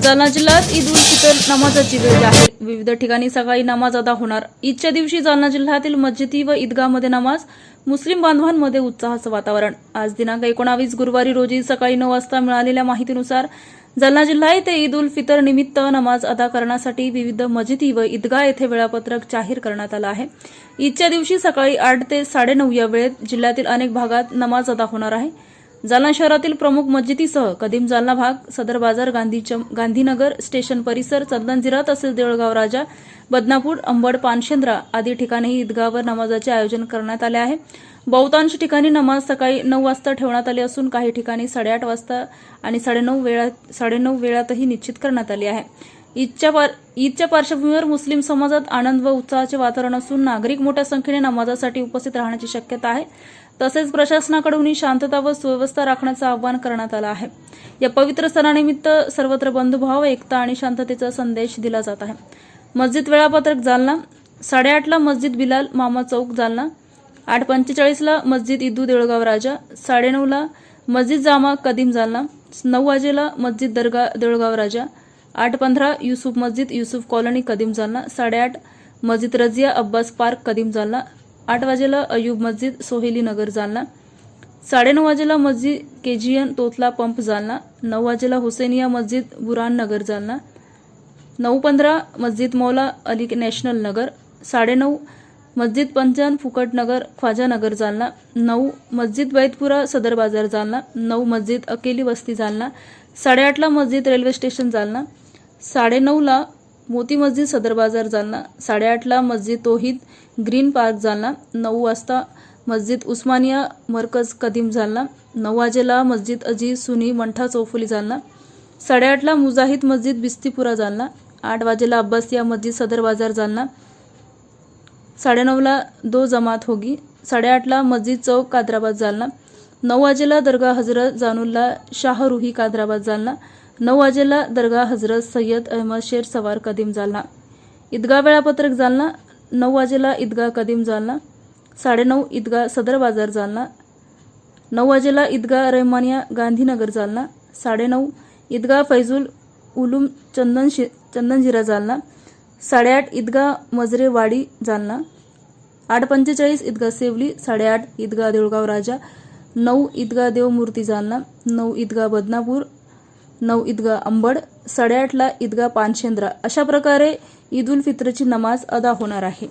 जालना जिल्ह्यात ईद उल फितर नमाजाची वेळ जाहीर. विविध ठिकाणी सकाळी नमाज अदा होणार. ईदच्या दिवशी जालना जिल्ह्यातील मस्जिदी व ईदगाहमध्ये नमाज. मुस्लिम बांधवांमध्ये उत्साहाचं वातावरण. आज दिनांक 19 गुरुवारी रोजी सकाळी 9 वाजता मिळालेल्या माहितीनुसार जालना जिल्हा येथे ईद उल फितर निमित्त नमाज अदा करण्यासाठी विविध मस्जिदी व ईदगाह येथे वेळापत्रक जाहीर करण्यात आलं आहे. ईदच्या दिवशी सकाळी 8 ते 9:30 या वेळेत जिल्ह्यातील अनेक भागात नमाज अदा होणार आहे. जालना शहरातील प्रमुख मस्जिदीसह कदीम जालना भाग, सदर बाजार, गांधीनगर स्टेशन परिसर, चंदनजिरा तसेच देऊळगाव राजा, बदनापूर, अंबड, पानशेंद्रा आदी ठिकाणी ईदगाहवर नमाजाचे आयोजन करण्यात आले आहे. बहुतांश ठिकाणी नमाज सकाळी 9 वाजता ठेवण्यात आली असून काही ठिकाणी 8:30 वाजता आणि 9:30 वेळातही निश्चित करण्यात आली आहे. ईदच्या पार्श्वभूमीवर मुस्लिम समाजात आनंद व उत्साहाचे वातावरण असून नागरिक मोठ्या संख्येने नमाजासाठी उपस्थित राहण्याची शक्यता आहे. तसेच प्रशासनाकडून शांतता व सुव्यवस्था राखण्याचं आवाहन करण्यात आलं आहे. या पवित्र सणानिमित्त सर्वत्र बंधुभाव, एकता आणि शांततेचा संदेश दिला जात आहे. मस्जिद वेळापत्रक जालना. 8:30 ला मस्जिद बिलाल मामा चौक जालना. 8:45 ला मस्जिद इदू देऊळगाव राजा. 9:30 ला मस्जिद जामा कदीम जालना. 9 वाजेला मस्जिद दर्गा देऊळगाव राजा. 8:15 युसुफ मस्जिद युसुफ कॉलनी कदीम जालना. 8:30 मस्जिद रजिया अब्बास पार्क कदीम जालना. 8 वाजेला अयूब मस्जिद सोहेली नगर जालना. 9:30 वाजेला मस्जिद केजीएन तोतला पंप जालना. 9 वाजेला हुसैनिया मस्जिद बुरान नगर जालना. 9:15 मस्जिद मौला अली नॅशनल नगर. 9:30 मस्जिद पंचन फुकट नगर ख्वाजा नगर जालना. 9 मस्जिद बैतपुरा सदर बाजार जालना. 9 मस्जिद अकेली वस्ती जालना. 8:30 ला मस्जिद रेल्वे स्टेशन जालना. 9:30 ला मोती मस्जिद सदर बाजार जालना. 8:30 ला मस्जिद तौहीद ग्रीन पार्क जालना. 9 वाजता मस्जिद उस्मानिया मरकज कदीम जालना. 9 वाजेला मस्जिद अजीज सुनी मंठा चौफुली जालना. 8:30 ला मुजाहिद मस्जिद बिस्तीपुरा जालना. 8 वाजेला अब्बासिया मस्जिद सदर बाजार जालना. 9:30 ला दो जमात होगी. 8:30 ला मस्जिद चौक कादराबाद जालना. 9 वाजेला दरगाह हजरत जानुल्ला शाह रूही कादराबाद जालना. 9 वाजेला दरगाह हजरत सय्यद अहमद शेर सवार कदीम जालना. ईदगाह वेळापत्रक जालना. 9 वाजेला ईदगाह कदीम जालना. 9:30 ईदगाह सदर बाजार जालना. 9 वाजेला ईदगाह रहमानिया गांधीनगर जालना. 9:30 ईदगाह फैजुल उलूम चंदनजिरा जालना. 8:30 ईदगाह मजरे वाडी जालना. 8:45 ईदगाह सेवली. 8:30 ईदगाह देऊळगाव राजा. 9 ईदगाह देवमूर्ती जालना. 9 ईदगाह बदनापूर. 9 ईदगाह अंबड. 8:30 ला ईदगाह पानशेंद्रा. अशा प्रकारे ईद उल फित्रची नमाज अदा होणार आहे.